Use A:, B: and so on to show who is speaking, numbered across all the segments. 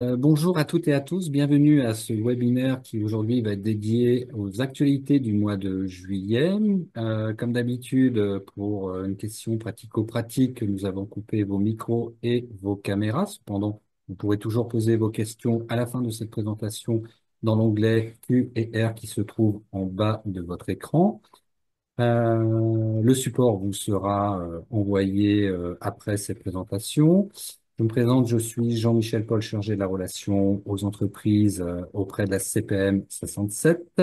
A: Bonjour à toutes et à tous, bienvenue à ce webinaire qui aujourd'hui va être dédié aux actualités du mois de juillet. Comme d'habitude, pour une question pratico-pratique, nous avons coupé vos micros et vos caméras. Cependant, vous pourrez toujours poser vos questions à la fin de cette présentation dans l'onglet Q et R qui se trouve en bas de votre écran. Le support vous sera envoyé après cette présentation. Je me présente, je suis Jean-Michel Paul, chargé de la relation aux entreprises auprès de la CPM 67.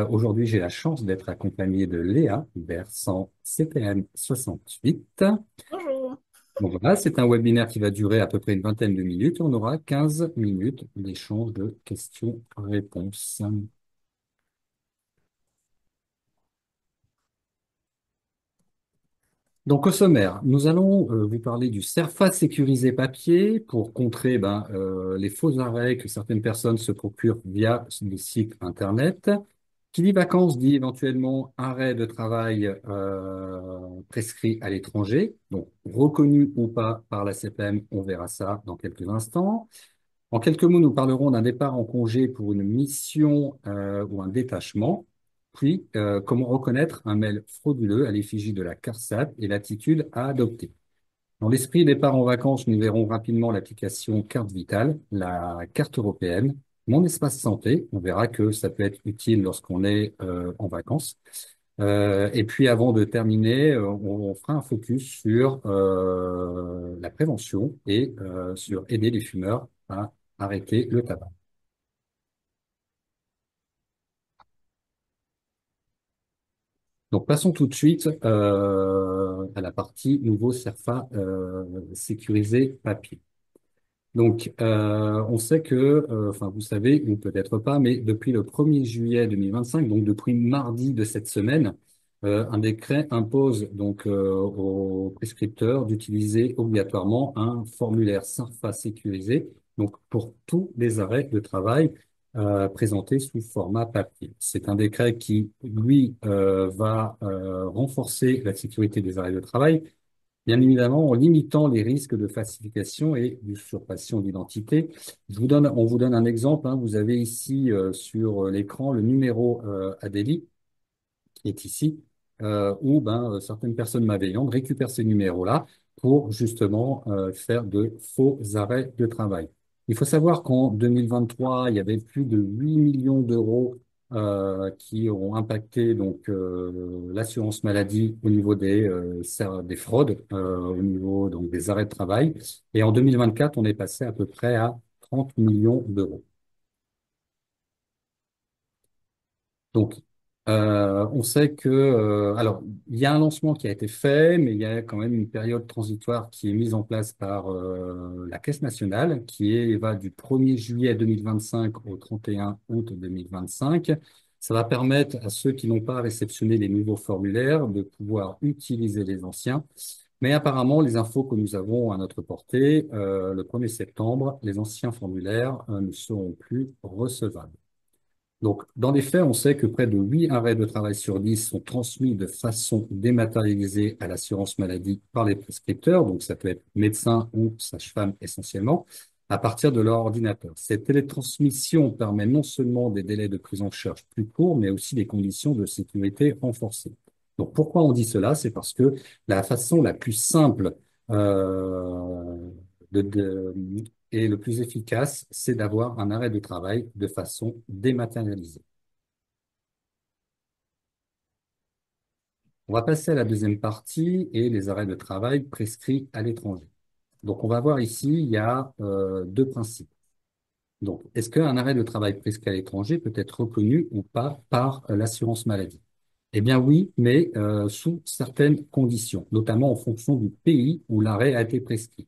A: Aujourd'hui, j'ai la chance d'être accompagné de Léa, versant CPM 68.
B: Bonjour.
A: Donc voilà, c'est un webinaire qui va durer à peu près une vingtaine de minutes. On aura 15 minutes d'échange de questions-réponses. Donc au sommaire, nous allons vous parler du CERFA sécurisé papier pour contrer les faux arrêts que certaines personnes se procurent via des sites Internet. Qui dit vacances dit éventuellement arrêt de travail prescrit à l'étranger, donc reconnu ou pas par la CPM, on verra ça dans quelques instants. En quelques mots, nous parlerons d'un départ en congé pour une mission ou un détachement, puis comment reconnaître un mail frauduleux à l'effigie de la CARSAT et l'attitude à adopter. Dans l'esprit départ en vacances, nous verrons rapidement l'application Carte Vitale, la carte européenne, Mon espace santé. On verra que ça peut être utile lorsqu'on est en vacances. Et puis avant de terminer, on fera un focus sur la prévention et sur aider les fumeurs à arrêter le tabac. Donc passons tout de suite à la partie nouveau CERFA sécurisé papier. Donc, on sait que, enfin, vous savez, ou peut-être pas, mais depuis le 1er juillet 2025, donc depuis mardi de cette semaine, un décret impose donc aux prescripteurs d'utiliser obligatoirement un formulaire SARFA sécurisé, donc pour tous les arrêts de travail présentés sous format papier. C'est un décret qui, lui, va renforcer la sécurité des arrêts de travail. Bien évidemment, en limitant les risques de falsification et d'usurpation d'identité. On vous donne un exemple, hein. Vous avez ici sur l'écran le numéro Adélie, qui est ici, où certaines personnes malveillantes récupèrent ces numéros-là pour justement faire de faux arrêts de travail. Il faut savoir qu'en 2023, il y avait plus de 8 millions d'euros qui ont impacté donc l'assurance maladie au niveau des fraudes, au niveau donc des arrêts de travail. Et en 2024, on est passé à peu près à 30 millions d'euros. Donc, on sait que, alors, il y a un lancement qui a été fait, mais il y a quand même une période transitoire qui est mise en place par la Caisse nationale, va du 1er juillet 2025 au 31 août 2025. Ça va permettre à ceux qui n'ont pas réceptionné les nouveaux formulaires de pouvoir utiliser les anciens. Mais apparemment, les infos que nous avons à notre portée, le 1er septembre, les anciens formulaires ne seront plus recevables. Donc, dans les faits, on sait que près de 8 arrêts de travail sur 10 sont transmis de façon dématérialisée à l'assurance maladie par les prescripteurs. Donc, ça peut être médecin ou sage-femme essentiellement, à partir de leur ordinateur. Cette télétransmission permet non seulement des délais de prise en charge plus courts, mais aussi des conditions de sécurité renforcées. Donc, pourquoi on dit cela? C'est parce que la façon la plus simple euh, de, et le plus efficace, c'est d'avoir un arrêt de travail de façon dématérialisée. On va passer à la deuxième partie et les arrêts de travail prescrits à l'étranger. Donc, on va voir ici, il y a deux principes. Donc, est-ce qu'un arrêt de travail prescrit à l'étranger peut être reconnu ou pas par l'assurance maladie? Eh bien oui, mais sous certaines conditions, notamment en fonction du pays où l'arrêt a été prescrit.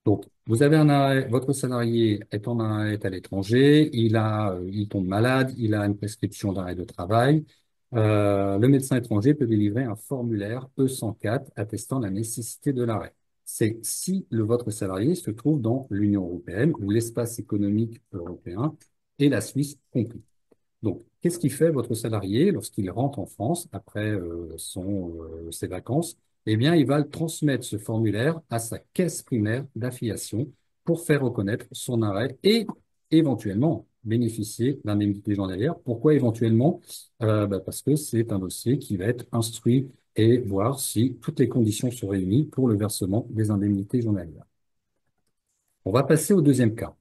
A: Donc, vous avez un arrêt, votre salarié est à l'étranger, il tombe malade, il a une prescription d'arrêt de travail. Le médecin étranger peut délivrer un formulaire E104 attestant la nécessité de l'arrêt. C'est si votre salarié se trouve dans l'Union européenne ou l'espace économique européen et la Suisse compris. Donc, qu'est-ce qu'il fait votre salarié lorsqu'il rentre en France après ses vacances? Eh bien, il va le transmettre ce formulaire à sa caisse primaire d'affiliation pour faire reconnaître son arrêt et éventuellement bénéficier d'indemnités journalières. Pourquoi éventuellement? Parce que c'est un dossier qui va être instruit et voir si toutes les conditions sont réunies pour le versement des indemnités journalières. On va passer au deuxième cas.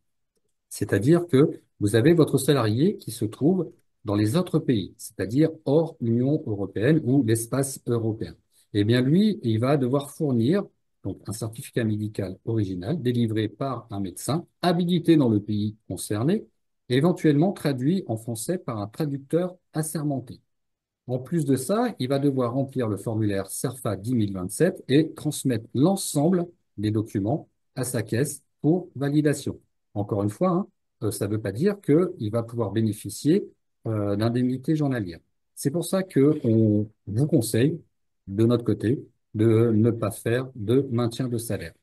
A: C'est-à-dire que vous avez votre salarié qui se trouve dans les autres pays, c'est-à-dire hors Union européenne ou l'espace européen. Eh bien, lui, il va devoir fournir donc un certificat médical original délivré par un médecin habilité dans le pays concerné, et éventuellement traduit en français par un traducteur assermenté. En plus de ça, il va devoir remplir le formulaire CERFA 10027 et transmettre l'ensemble des documents à sa caisse pour validation. Encore une fois, hein, ça ne veut pas dire qu'il va pouvoir bénéficier d'indemnités journalières. C'est pour ça que on vous conseille, de notre côté, de ne pas faire de maintien de salaire.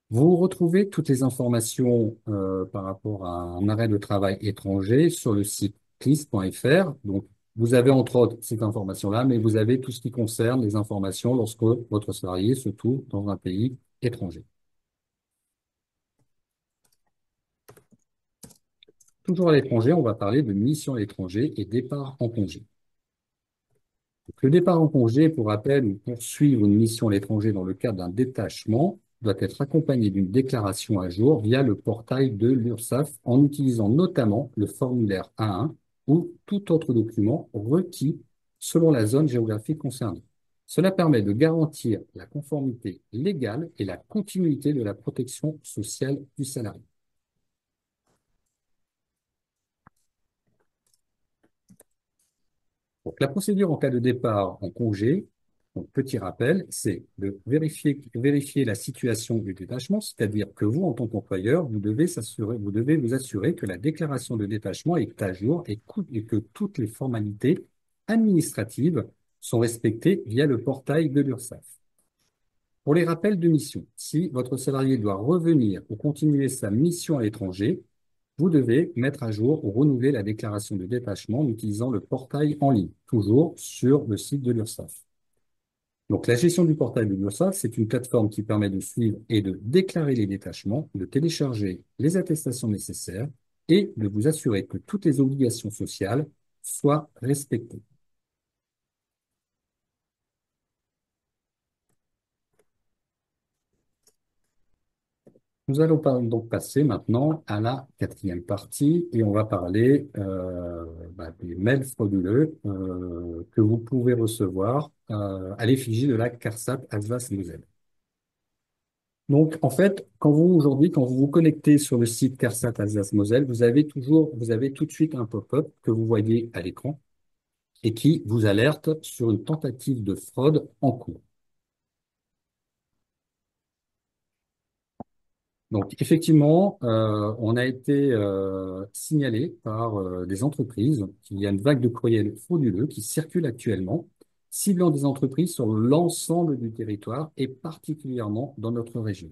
A: Vous retrouvez toutes les informations par rapport à un arrêt de travail étranger sur le site clis.fr. Donc, vous avez entre autres cette information-là, mais vous avez tout ce qui concerne les informations lorsque votre salarié se trouve dans un pays étranger. Toujours à l'étranger, on va parler de mission à l'étranger et départ en congé. Donc, le départ en congé, pour rappel, ou poursuivre une mission à l'étranger dans le cadre d'un détachement, doit être accompagné d'une déclaration à jour via le portail de l'URSSAF en utilisant notamment le formulaire A1 ou tout autre document requis selon la zone géographique concernée. Cela permet de garantir la conformité légale et la continuité de la protection sociale du salarié. Donc, la procédure en cas de départ en congé, donc, petit rappel, c'est de vérifier la situation du détachement, c'est-à-dire que vous, en tant qu'employeur, vous devez vous assurer que la déclaration de détachement est à jour et que toutes les formalités administratives sont respectées via le portail de l'URSSAF. Pour les rappels de mission, si votre salarié doit revenir ou continuer sa mission à l'étranger, vous devez mettre à jour ou renouveler la déclaration de détachement en utilisant le portail en ligne, toujours sur le site de l'URSSAF. Donc, la gestion du portail de l'URSSAF, c'est une plateforme qui permet de suivre et de déclarer les détachements, de télécharger les attestations nécessaires et de vous assurer que toutes les obligations sociales soient respectées. Nous allons donc passer maintenant à la quatrième partie et on va parler des mails frauduleux que vous pouvez recevoir à l'effigie de la CARSAT Alsace-Moselle. Donc, en fait, quand vous vous connectez sur le site CARSAT Alsace-Moselle, vous avez tout de suite un pop-up que vous voyez à l'écran et qui vous alerte sur une tentative de fraude en cours. Donc, effectivement, on a été signalé par des entreprises qu'il y a une vague de courriels frauduleux qui circule actuellement, ciblant des entreprises sur l'ensemble du territoire et particulièrement dans notre région.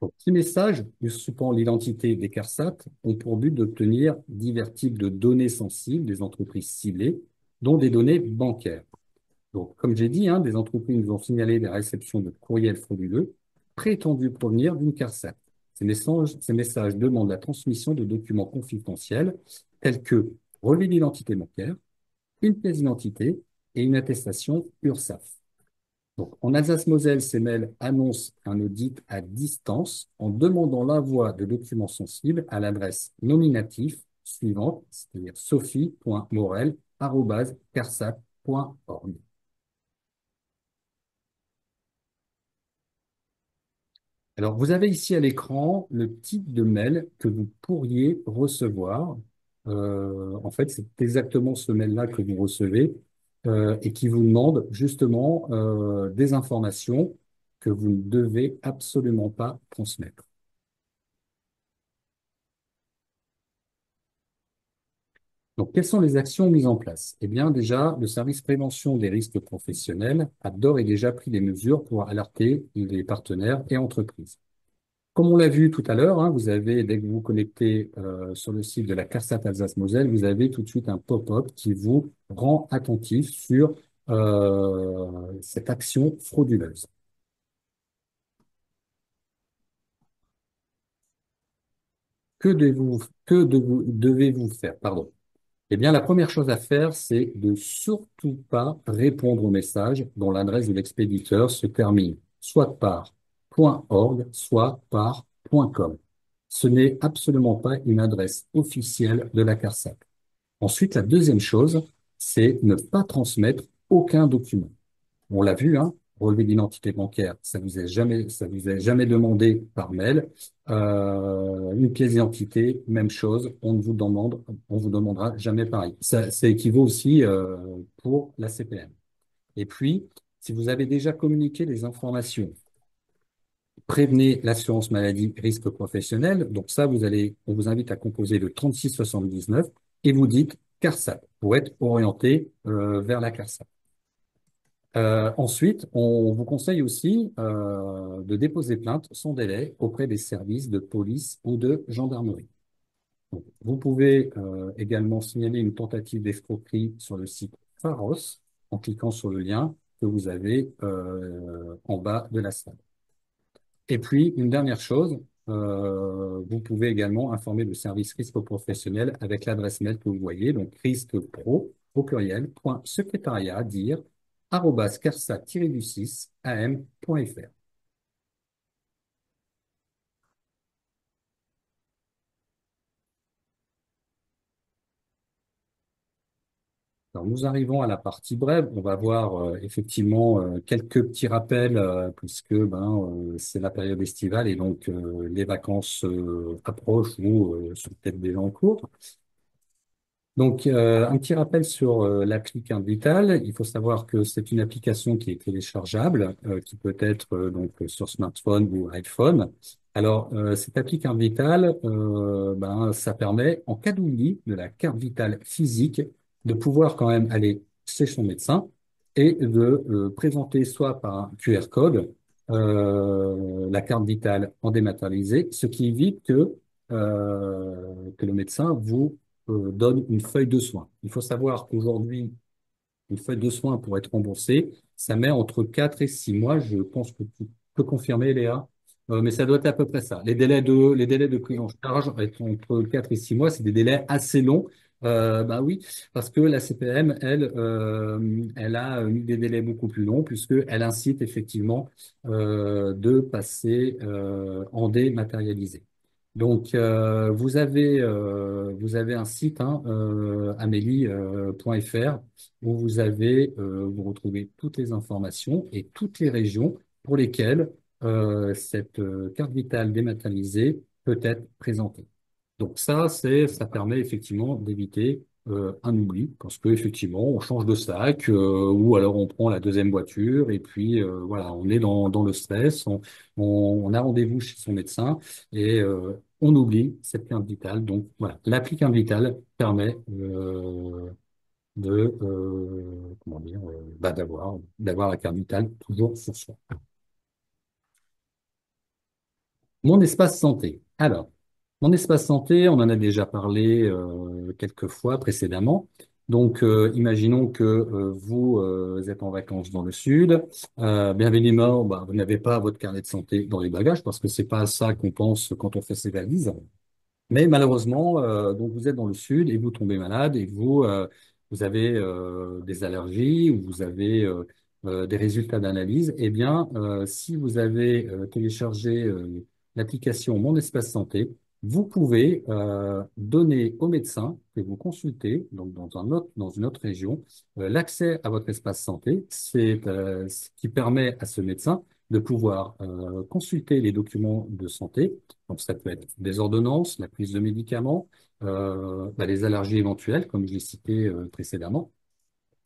A: Donc, ces messages, usurpant l'identité des CARSAT, ont pour but d'obtenir divers types de données sensibles des entreprises ciblées, dont des données bancaires. Donc, comme j'ai dit, hein, des entreprises nous ont signalé des réceptions de courriels frauduleux prétendus provenir d'une CARSAT. Ces messages demandent la transmission de documents confidentiels tels que relevé d'identité bancaire, une pièce d'identité et une attestation URSSAF. Donc, en Alsace-Moselle, ces mails annoncent un audit à distance en demandant l'envoi de documents sensibles à l'adresse nominative suivante, c'est-à-dire sophie.morel@carsat.org. Alors, vous avez ici à l'écran le type de mail que vous pourriez recevoir. En fait, c'est exactement ce mail-là que vous recevez et qui vous demande justement des informations que vous ne devez absolument pas transmettre. Donc, quelles sont les actions mises en place? Eh bien, déjà, le service prévention des risques professionnels a d'ores et déjà pris des mesures pour alerter les partenaires et entreprises. Comme on l'a vu tout à l'heure, hein, vous avez, dès que vous vous connectez sur le site de la CARSAT Alsace-Moselle, vous avez tout de suite un pop-up qui vous rend attentif sur cette action frauduleuse. Devez-vous faire? Pardon. Eh bien, la première chose à faire, c'est de surtout pas répondre au message dont l'adresse de l'expéditeur se termine soit par .org, soit par .com. Ce n'est absolument pas une adresse officielle de la CARSAT. Ensuite, la deuxième chose, c'est ne pas transmettre aucun document. On l'a vu, hein, relevé d'identité bancaire, ça vous est jamais demandé par mail. Une pièce d'identité, même chose, on vous demandera jamais pareil. Ça équivaut aussi pour la CPM. Et puis, si vous avez déjà communiqué des informations, prévenez l'assurance maladie risque professionnel. Donc ça, on vous invite à composer le 36 79 et vous dites CARSAT pour être orienté vers la CARSAT. Ensuite, on vous conseille aussi de déposer plainte sans délai auprès des services de police ou de gendarmerie. Donc, vous pouvez également signaler une tentative d'escroquerie sur le site Pharos en cliquant sur le lien que vous avez en bas de la salle. Et puis, une dernière chose, vous pouvez également informer le service risque professionnel avec l'adresse mail que vous voyez, donc risquepro au pluriel, point secrétariat, dire, arobase carsa-du-6 am.fr. Alors, nous arrivons à la partie brève. On va voir effectivement quelques petits rappels puisque c'est la période estivale et donc les vacances approchent ou sont peut-être déjà en cours. Donc, un petit rappel sur l'appli Carte Vitale. Il faut savoir que c'est une application qui est téléchargeable, qui peut être sur smartphone ou iPhone. Alors, cette appli Carte Vitale, ça permet, en cas d'oubli de la carte vitale physique, de pouvoir quand même aller chez son médecin et de présenter soit par un QR code la carte vitale en dématérialisé, ce qui évite que le médecin vous donne une feuille de soins. Il faut savoir qu'aujourd'hui, une feuille de soins pour être remboursée, ça met entre 4 et 6 mois. Je pense que tu peux confirmer, Léa. Mais ça doit être à peu près ça. Les délais de prise en charge entre 4 et 6 mois, c'est des délais assez longs. Bah oui, parce que la CPM, elle a eu des délais beaucoup plus longs puisqu'elle incite effectivement de passer en dématérialisé. Donc, vous avez un site, hein, amélie.fr, où vous retrouvez toutes les informations et toutes les régions pour lesquelles cette carte vitale dématérialisée peut être présentée. Donc ça permet effectivement d'éviter un oubli, parce que effectivement, on change de sac, ou alors on prend la deuxième voiture, et puis voilà, on est dans le stress, on a rendez-vous chez son médecin, et on oublie cette carte vitale. Donc voilà, l'appli carte vitale permet comment dire, d'avoir la carte vitale toujours sur soi. Mon espace santé. Alors, mon espace santé, on en a déjà parlé quelques fois précédemment. Donc, imaginons que vous êtes en vacances dans le sud. Bien évidemment, vous n'avez pas votre carnet de santé dans les bagages parce que c'est pas à ça qu'on pense quand on fait ses valises. Mais malheureusement, donc vous êtes dans le sud et vous tombez malade et vous avez des allergies ou vous avez des résultats d'analyse. Eh bien, si vous avez téléchargé l'application Mon Espace Santé, vous pouvez donner au médecin que vous consultez, donc dans une autre région, l'accès à votre espace santé. C'est ce qui permet à ce médecin de pouvoir consulter les documents de santé, donc, ça peut être des ordonnances, la prise de médicaments, les allergies éventuelles, comme je l'ai cité précédemment.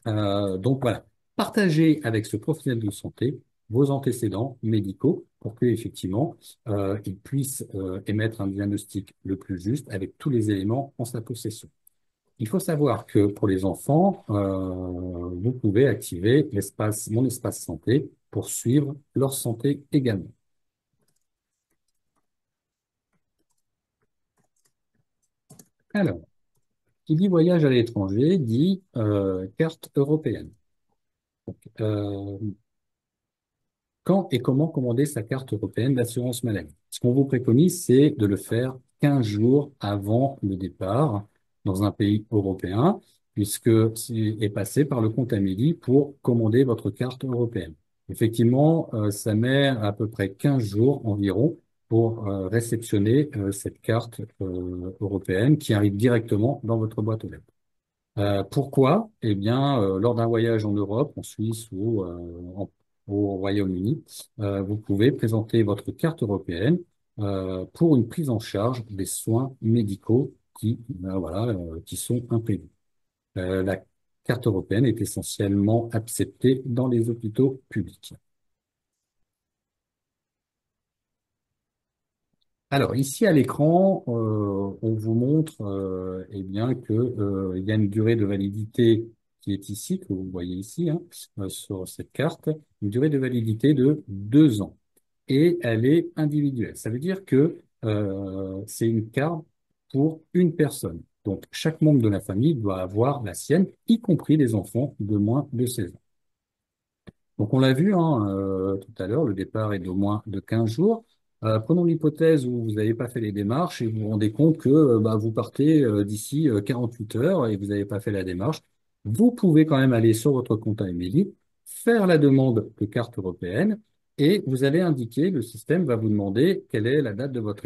A: Donc, voilà. Partagez avec ce professionnel de santé vos antécédents médicaux pour que, effectivement, il puisse émettre un diagnostic le plus juste avec tous les éléments en sa possession. Il faut savoir que pour les enfants, vous pouvez activer mon espace santé pour suivre leur santé également. Alors, qui dit voyage à l'étranger dit carte européenne. Euh, Quand et comment commander sa carte européenne d'assurance maladie? Ce qu'on vous préconise, c'est de le faire 15 jours avant le départ dans un pays européen, puisque est passé par le compte Amélie pour commander votre carte européenne. Effectivement, ça met à peu près 15 jours environ pour réceptionner cette carte européenne qui arrive directement dans votre boîte aux lettres. Pourquoi? Eh bien, lors d'un voyage en Europe, en Suisse ou au Royaume-Uni, vous pouvez présenter votre carte européenne pour une prise en charge des soins médicaux qui sont imprévus. La carte européenne est essentiellement acceptée dans les hôpitaux publics. Alors ici à l'écran, on vous montre eh bien que il y a une durée de validité qui est ici, que vous voyez ici sur cette carte, une durée de validité de 2 ans et elle est individuelle. Ça veut dire que c'est une carte pour une personne. Donc chaque membre de la famille doit avoir la sienne, y compris les enfants de moins de 16 ans. Donc on l'a vu tout à l'heure, le départ est d'au moins de 15 jours. Prenons l'hypothèse où vous n'avez pas fait les démarches et vous vous rendez compte que vous partez d'ici 48 heures et vous n'avez pas fait la démarche. Vous pouvez quand même aller sur votre compte à Emily, faire la demande de carte européenne et vous allez indiquer, le système va vous demander quelle est la date de votre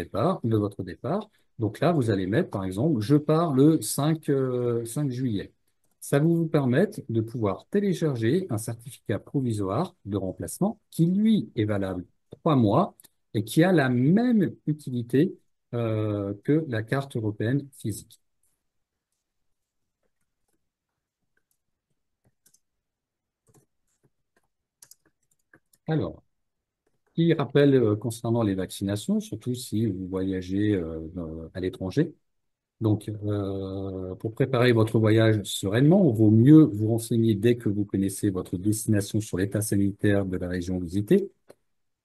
A: départ. Donc là, vous allez mettre, par exemple, je pars le 5 juillet. Ça va vous permettre de pouvoir télécharger un certificat provisoire de remplacement qui, lui, est valable 3 mois et qui a la même utilité que la carte européenne physique. Alors, qui rappelle concernant les vaccinations, surtout si vous voyagez à l'étranger. Donc, pour préparer votre voyage sereinement, il vaut mieux vous renseigner dès que vous connaissez votre destination sur l'état sanitaire de la région visitée.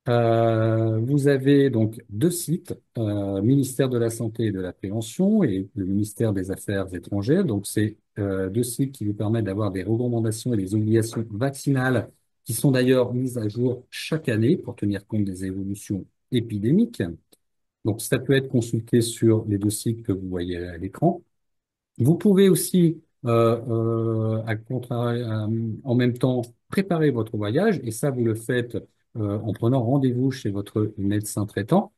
A: Vous avez donc 2 sites, ministère de la Santé et de la Prévention et le ministère des Affaires étrangères. Donc, c'est 2 sites qui vous permettent d'avoir des recommandations et des obligations vaccinales qui sont d'ailleurs mises à jour chaque année pour tenir compte des évolutions épidémiques. Donc, ça peut être consulté sur les 2 sites que vous voyez à l'écran. Vous pouvez aussi, en même temps, préparer votre voyage, et ça, vous le faites en prenant rendez-vous chez votre médecin traitant,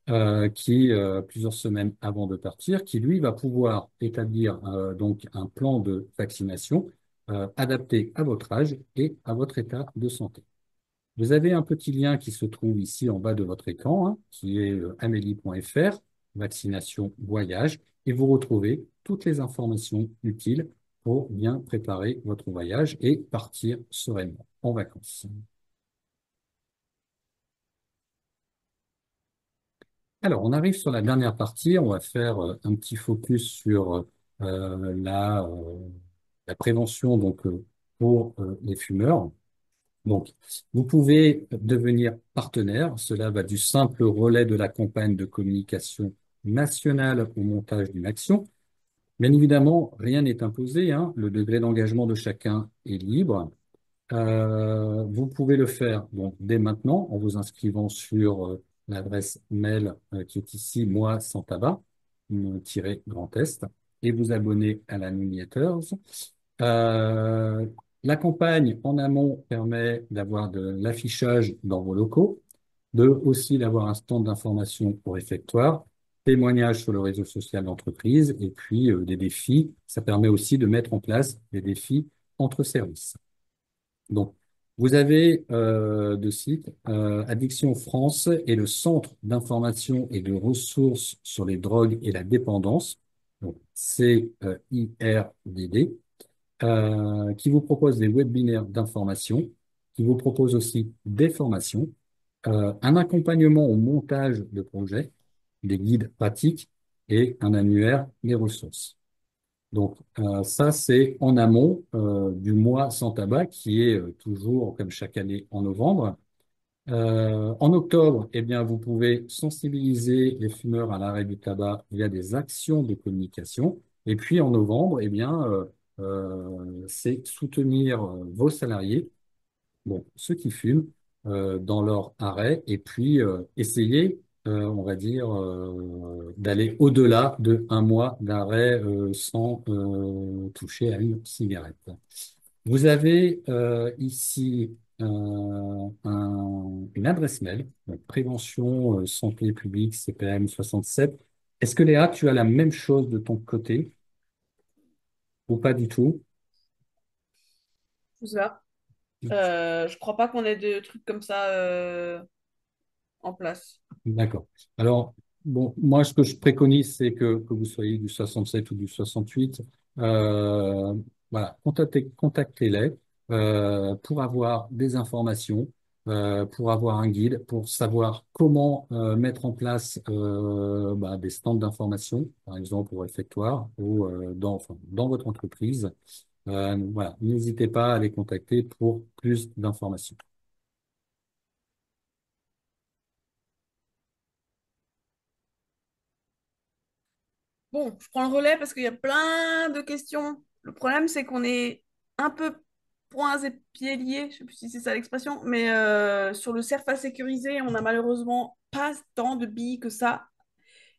A: plusieurs semaines avant de partir, qui, lui, va pouvoir établir donc un plan de vaccination adapté à votre âge et à votre état de santé. Vous avez un petit lien qui se trouve ici en bas de votre écran, qui est amélie.fr, vaccination voyage, et vous retrouvez toutes les informations utiles pour bien préparer votre voyage et partir sereinement en vacances. Alors, on arrive sur la dernière partie. On va faire un petit focus sur la prévention pour les fumeurs. Donc, vous pouvez devenir partenaire. Cela va du simple relais de la campagne de communication nationale au montage d'une action. Bien évidemment, rien n'est imposé, hein. Le degré d'engagement de chacun est libre. Vous pouvez le faire donc dès maintenant en vous inscrivant sur l'adresse mail qui est ici, moi sans tabac, Grand Est, et vous abonner à la newsletter. Euh, la campagne en amont permet d'avoir de l'affichage dans vos locaux, de aussi d'avoir un stand d'information au réfectoire, témoignages sur le réseau social d'entreprise et puis des défis. Ça permet aussi de mettre en place des défis entre services. Donc, vous avez 2 sites, Addiction France et le Centre d'information et de ressources sur les drogues et la dépendance, donc CIRDD, qui vous propose des webinaires d'information, qui vous propose aussi des formations, un accompagnement au montage de projets, des guides pratiques et un annuaire des ressources. Donc ça, c'est en amont du mois sans tabac qui est toujours, comme chaque année, en novembre. En octobre, eh bien, vous pouvez sensibiliser les fumeurs à l'arrêt du tabac via des actions de communication. Et puis en novembre, eh bien, c'est soutenir vos salariés bon, ceux qui fument dans leur arrêt et puis essayer, on va dire, d'aller au-delà de un mois d'arrêt sans toucher à une cigarette. Vous avez ici une adresse mail, donc prévention santé publique CPM 67. Est-ce que Léa, tu as la même chose de ton côté ou pas du tout?
B: Tout ça. Je crois pas qu'on ait de trucs comme ça en place.
A: D'accord. Alors, bon, moi, ce que je préconise, c'est que vous soyez du 67 ou du 68. Euh, voilà, contactez-les pour avoir des informations, pour avoir un guide, pour savoir comment mettre en place des stands d'information, par exemple au réfectoire ou enfin, dans votre entreprise. Voilà, n'hésitez pas à les contacter pour plus d'informations.
B: Bon, je prends le relais parce qu'il y a plein de questions. Le problème, c'est qu'on est un peu poings et pieds liés, je sais plus si c'est ça l'expression, mais sur le CERFA sécurisé, on n'a malheureusement pas tant de billes que ça,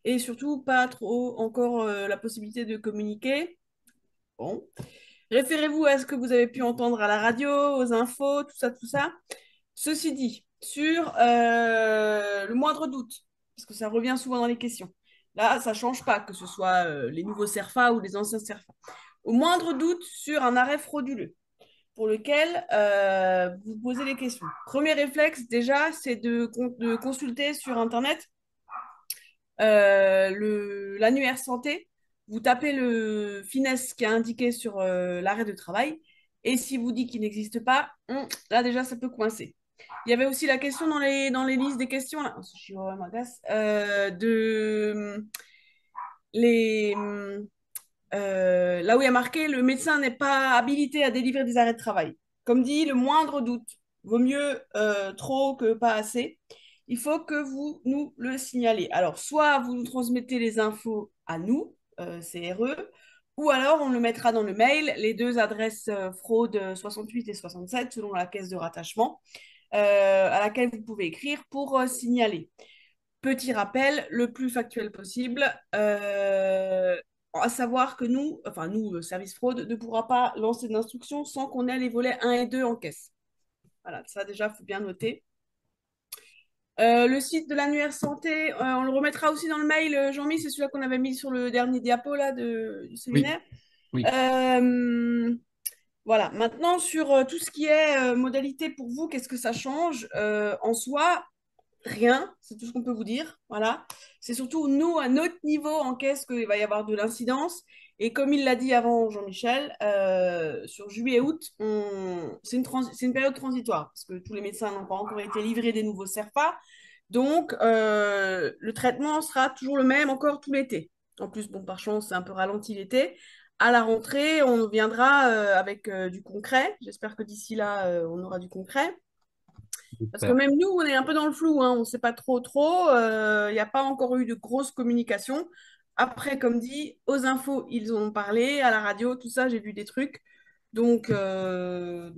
B: et surtout pas trop encore la possibilité de communiquer. Bon, référez-vous à ce que vous avez pu entendre à la radio, aux infos, tout ça, tout ça. Ceci dit, sur le moindre doute, parce que ça revient souvent dans les questions, là, ça ne change pas, que ce soit les nouveaux CERFA ou les anciens CERFA. Au moindre doute sur un arrêt frauduleux pour lequel vous posez les questions. Premier réflexe, déjà, c'est de consulter sur Internet l'annuaire santé. Vous tapez le finesse qui est indiqué sur l'arrêt de travail. Et si vous dit qu'il n'existe pas, là déjà, ça peut coincer. Il y avait aussi la question dans les listes des questions, là, je suis vraiment agace, de les, là où il y a marqué le médecin n'est pas habilité à délivrer des arrêts de travail. Comme dit, le moindre doute vaut mieux trop que pas assez. Il faut que vous nous le signalez. Alors, soit vous nous transmettez les infos à nous, CRE, ou alors on le mettra dans le mail, les deux adresses fraude 68 et 67 selon la caisse de rattachement, à laquelle vous pouvez écrire pour signaler. Petit rappel, le plus factuel possible, à savoir que nous, enfin nous, le service fraude, ne pourra pas lancer d'instruction sans qu'on ait les volets 1 et 2 en caisse. Voilà, ça déjà, il faut bien noter. Le site de l'annuaire santé, on le remettra aussi dans le mail, Jean-Mi, c'est celui-là qu'on avait mis sur le dernier diapo là, du
A: Oui,
B: séminaire.
A: oui.
B: Euh, voilà, maintenant sur tout ce qui est modalité pour vous, qu'est-ce que ça change en soi? Rien, c'est tout ce qu'on peut vous dire. Voilà. C'est surtout nous, à notre niveau en caisse, qu'il va y avoir de l'incidence. Et comme il l'a dit avant Jean-Michel, sur juillet-août, c'est une période transitoire, parce que tous les médecins n'ont pas encore été livrés des nouveaux CERFA. Donc, le traitement sera toujours le même encore tout l'été. En plus, bon, par chance, c'est un peu ralenti l'été. À la rentrée, on viendra avec du concret. J'espère que d'ici là, on aura du concret. Parce que
A: J'espère.
B: même nous, on est un peu dans le flou, hein, on ne sait pas trop trop. Il n'y a pas encore eu de grosse communication. Après, comme dit, aux infos, ils en ont parlé, à la radio, tout ça, j'ai vu des trucs. Donc, voilà,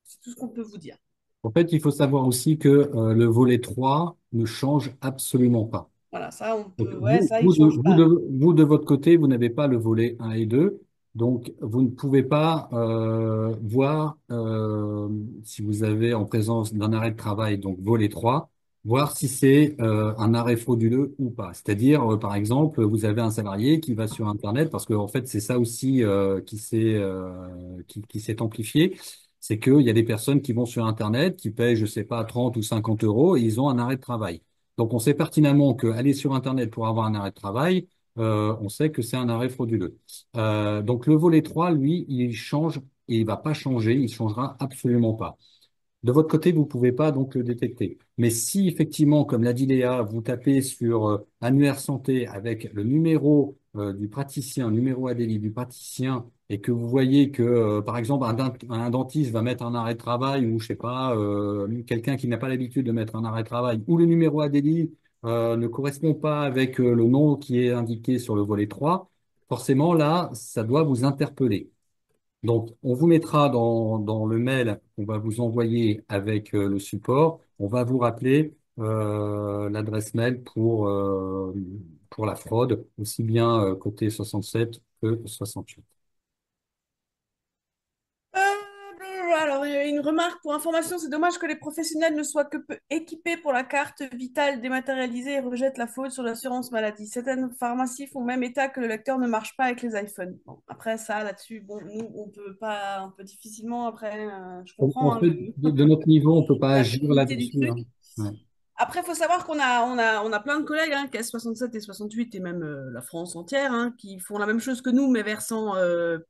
B: c'est tout ce qu'on peut vous dire.
A: En fait, il faut savoir aussi que le volet 3 ne change absolument pas.
B: Voilà, ça, on
A: Donc,
B: peut. Ouais, ça, il change pas.
A: vous, de votre côté, vous n'avez pas le volet 1 et 2. Donc, vous ne pouvez pas voir si vous avez en présence d'un arrêt de travail, donc volet 3, voir si c'est un arrêt frauduleux ou pas. C'est-à-dire, par exemple, vous avez un salarié qui va sur Internet, parce que en fait, c'est ça aussi qui s'est amplifié, c'est qu'il y a des personnes qui vont sur Internet, qui payent, je sais pas, 30 ou 50 euros, et ils ont un arrêt de travail. Donc, on sait pertinemment qu'aller sur Internet pour avoir un arrêt de travail, on sait que c'est un arrêt frauduleux. Donc, le volet 3, lui, il change et il va pas changer, il changera absolument pas. De votre côté, vous pouvez pas donc le détecter. Mais si effectivement, comme l'a dit Léa, vous tapez sur annuaire santé avec le numéro du praticien, numéro ADELI du praticien, et que vous voyez que, par exemple, un dentiste va mettre un arrêt de travail, ou je sais pas, quelqu'un qui n'a pas l'habitude de mettre un arrêt de travail, ou le numéro ADELI ne correspond pas avec le nom qui est indiqué sur le volet 3, forcément là, ça doit vous interpeller. Donc, on vous mettra dans le mail qu'on va vous envoyer avec le support. On va vous rappeler l'adresse mail pour la fraude, aussi bien côté 67 que 68.
B: Alors, une remarque pour information, c'est dommage que les professionnels ne soient que peu équipés pour la carte vitale dématérialisée et rejettent la faute sur l'assurance maladie. Certaines pharmacies font même état que le lecteur ne marche pas avec les iPhones. Bon, après ça, là-dessus, bon, nous, on peut pas, on peut difficilement, après, je
A: En
B: comprends hein,
A: fait, de notre niveau, on peut pas
B: la
A: agir
B: technicité du
A: là-dessus,
B: truc.
A: hein. Ouais.
B: Après, il faut savoir qu'on a plein de collègues, hein, qui a 67 et 68, et même la France entière, hein, qui font la même chose que nous, mais versant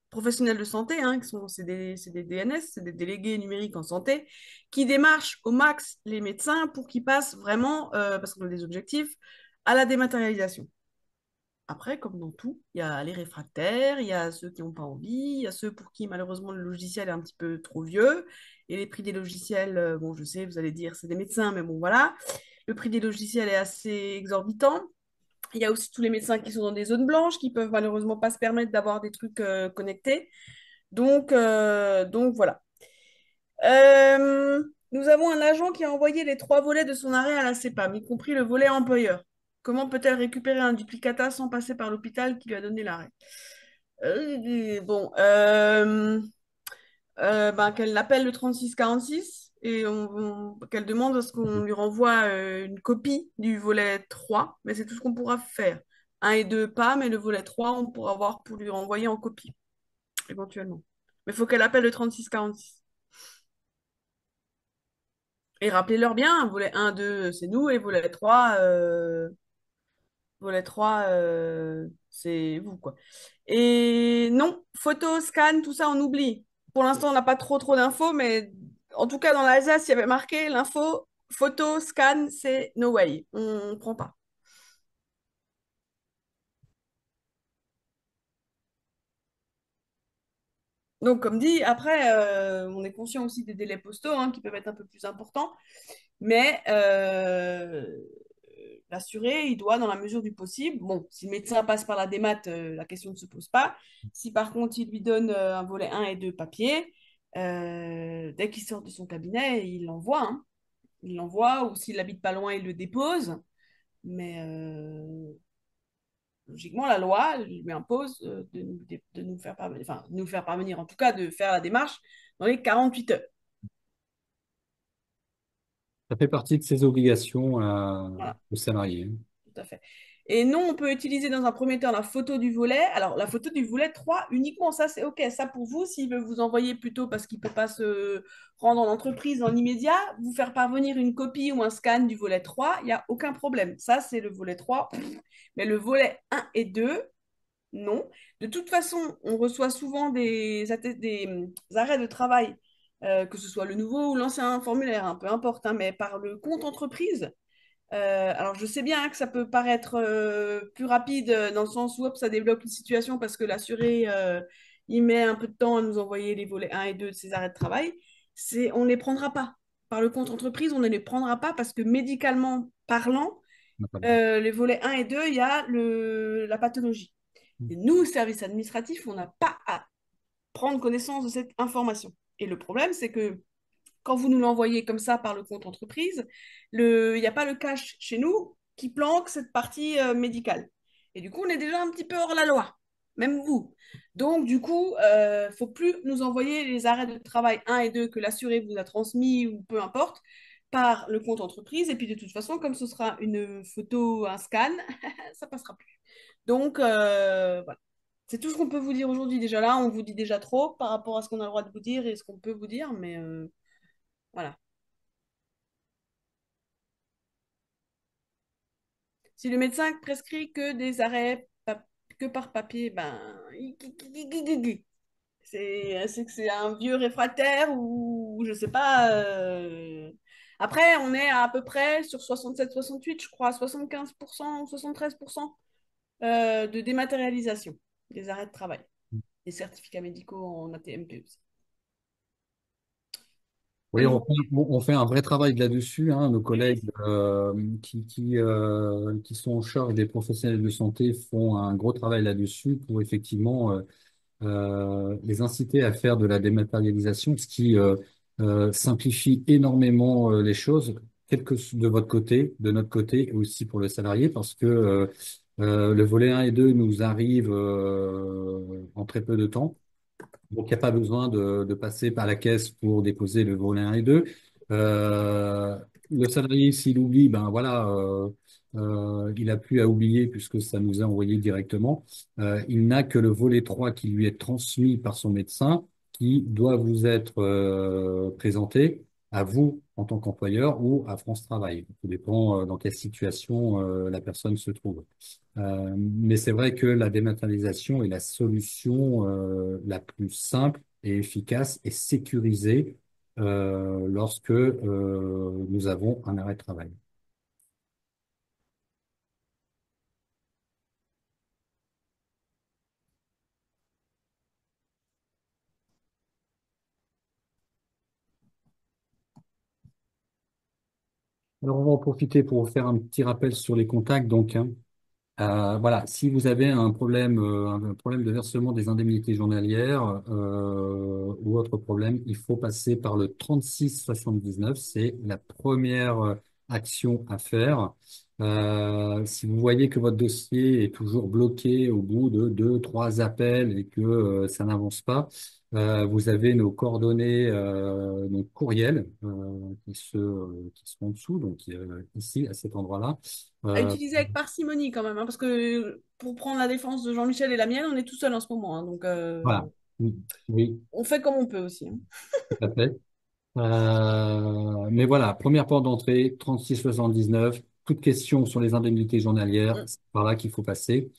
B: professionnels de santé, hein, c'est des DNS, c'est des délégués numériques en santé, qui démarchent au max les médecins pour qu'ils passent vraiment, parce qu'on a des objectifs, à la dématérialisation. Après, comme dans tout, il y a les réfractaires, il y a ceux qui n'ont pas envie, il y a ceux pour qui malheureusement le logiciel est un petit peu trop vieux. Et les prix des logiciels, bon, je sais, vous allez dire, c'est des médecins, mais bon, voilà. Le prix des logiciels est assez exorbitant. Il y a aussi tous les médecins qui sont dans des zones blanches, qui peuvent malheureusement pas se permettre d'avoir des trucs connectés. Donc voilà. Nous avons un agent qui a envoyé les 3 volets de son arrêt à la CEPAM, y compris le volet employeur. Comment peut-elle récupérer un duplicata sans passer par l'hôpital qui lui a donné l'arrêt? Bon, ben, qu'elle appelle le 3646 et qu'elle demande à ce qu'on lui renvoie une copie du volet 3, mais c'est tout ce qu'on pourra faire. Un et 2 pas, mais le volet 3 on pourra voir pour lui renvoyer en copie, éventuellement. Mais il faut qu'elle appelle le 3646. Et rappelez-leur bien, volet 1, 2, c'est nous, et volet trois, c'est vous, quoi. Et non, photo, scan, tout ça, on oublie. Pour l'instant, on n'a pas trop d'infos, mais en tout cas, dans l'Alsace, il y avait marqué l'info, photo, scan, c'est no way. On ne prend pas. Donc, comme dit, après, on est conscient aussi des délais postaux, hein, qui peuvent être un peu plus importants. Mais l'assuré, il doit, dans la mesure du possible, bon, si le médecin passe par la démat, la question ne se pose pas. Si par contre, il lui donne un volet 1 et 2 papier, dès qu'il sort de son cabinet, il l'envoie, hein. Il l'envoie, ou s'il habite pas loin, il le dépose. Mais logiquement, la loi lui impose de nous faire parvenir, enfin, de nous faire parvenir, en tout cas, de faire la démarche dans les 48 heures.
A: Ça fait partie de ses obligations
B: Voilà.
A: aux salariés, hein.
B: Tout à fait. Et non, on peut utiliser dans un premier temps la photo du volet. Alors, la photo du volet 3 uniquement, ça c'est OK. Ça pour vous, s'il veut vous envoyer plutôt parce qu'il ne peut pas se rendre en entreprise dans l'immédiat, vous faire parvenir une copie ou un scan du volet 3, il n'y a aucun problème. Ça, c'est le volet 3. Mais le volet 1 et 2, non. De toute façon, on reçoit souvent des arrêts de travail, que ce soit le nouveau ou l'ancien formulaire, hein, peu importe, hein, mais par le compte entreprise. Alors, je sais bien que ça peut paraître plus rapide dans le sens où hop, ça débloque une situation parce que l'assuré, il met un peu de temps à nous envoyer les volets 1 et 2 de ses arrêts de travail. On ne les prendra pas. Par le compte entreprise, on ne les prendra pas parce que médicalement parlant,
A: On n'a pas le droit.
B: les volets 1 et 2 il y a la pathologie. Et nous, service administratif, on n'a pas à prendre connaissance de cette information. Et le problème, c'est que quand vous nous l'envoyez comme ça par le compte entreprise, il n'y a pas le cash chez nous qui planque cette partie médicale. Et du coup, on est déjà un petit peu hors la loi, même vous. Donc, du coup, il ne faut plus nous envoyer les arrêts de travail 1 et 2 que l'assuré vous a transmis ou peu importe par le compte entreprise. Et puis, de toute façon, comme ce sera une photo, un scan, ça passera plus. Donc, voilà. C'est tout ce qu'on peut vous dire aujourd'hui. Déjà là, on vous dit déjà trop par rapport à ce qu'on a le droit de vous dire et ce qu'on peut vous dire, mais voilà. Si le médecin prescrit que des arrêts que par papier, ben, c'est que c'est un vieux réfractaire ou je sais pas. Après, on est à peu près sur 67-68, je crois, 75% ou 73% de dématérialisation des arrêts de travail, des certificats médicaux en ATMP aussi.
A: Oui,
B: Même vous.
A: on fait un vrai travail de là-dessus, hein. Nos
B: Oui,
A: collègues
B: oui.
A: qui sont en charge des professionnels de santé font un gros travail là-dessus pour effectivement les inciter à faire de la dématérialisation, ce qui simplifie énormément les choses, de votre côté, de notre côté, et aussi pour le salarié, parce que le volet 1 et 2 nous arrivent en très peu de temps. Donc, il n'y a pas besoin de passer par la caisse pour déposer le volet 1 et 2. Euh, le salarié, s'il oublie, ben voilà, il a plus à oublier puisque ça nous est envoyé directement. Il n'a que le volet 3 qui lui est transmis par son médecin qui doit vous être présenté à vous en tant qu'employeur ou à France Travail. Tout dépend dans quelle situation la personne se trouve. Mais c'est vrai que la dématérialisation est la solution la plus simple et efficace et sécurisée lorsque nous avons un arrêt de travail. Alors, on va en profiter pour vous faire un petit rappel sur les contacts. Donc, hein. Voilà, si vous avez un problème de versement des indemnités journalières ou autre problème, il faut passer par le 36 79. C'est la première action à faire. Si vous voyez que votre dossier est toujours bloqué au bout de deux, trois appels et que ça n'avance pas, vous avez nos coordonnées, donc courriels qui sont en dessous, donc ici à cet endroit-là.
B: À
A: Euh,
B: utiliser avec parcimonie quand même, hein, parce que pour prendre la défense de Jean-Michel et la mienne, on est tout seul en ce moment, hein, donc
A: Voilà. Oui, oui,
B: on fait comme on peut aussi, hein.
A: tout à fait. Mais voilà, première porte d'entrée, 36 79. Toute question sur les indemnités journalières,
B: Mm.
A: c'est par là qu'il faut passer.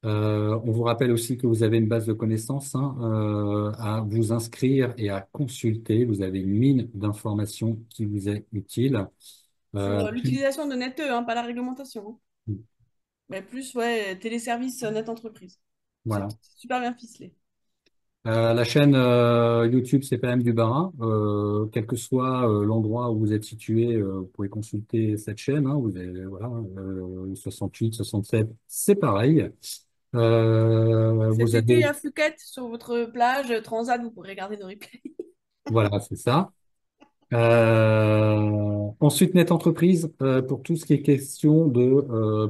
A: On vous rappelle aussi que vous avez une base de connaissances hein, à vous inscrire et à consulter. Vous avez une mine d'informations qui vous est utile.
B: Sur
A: Puis,
B: l'utilisation de NetE, hein, pas la réglementation, hein. Mais plus, ouais, téléservice net entreprise. C'est
A: voilà.
B: super bien ficelé.
A: La chaîne YouTube CPM du Barin, quel que soit l'endroit où vous êtes situé, vous pouvez consulter cette chaîne. Hein, vous avez, voilà, 68, 67, c'est pareil.
B: Cet
A: Vous
B: été
A: avez,
B: à Phuket, sur votre plage Transat, vous pourrez regarder nos replays.
A: voilà, c'est ça. Ensuite, Net Entreprise, pour tout ce qui est question de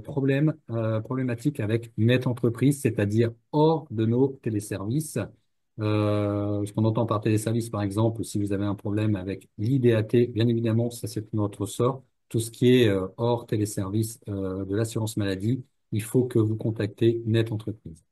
A: problématiques avec Net Entreprise, c'est-à-dire hors de nos téléservices. Ce qu'on entend par téléservice, par exemple, si vous avez un problème avec l'IDAT, bien évidemment, ça c'est notre sort. Tout ce qui est hors téléservice de l'assurance maladie, il faut que vous contactez Net Entreprise.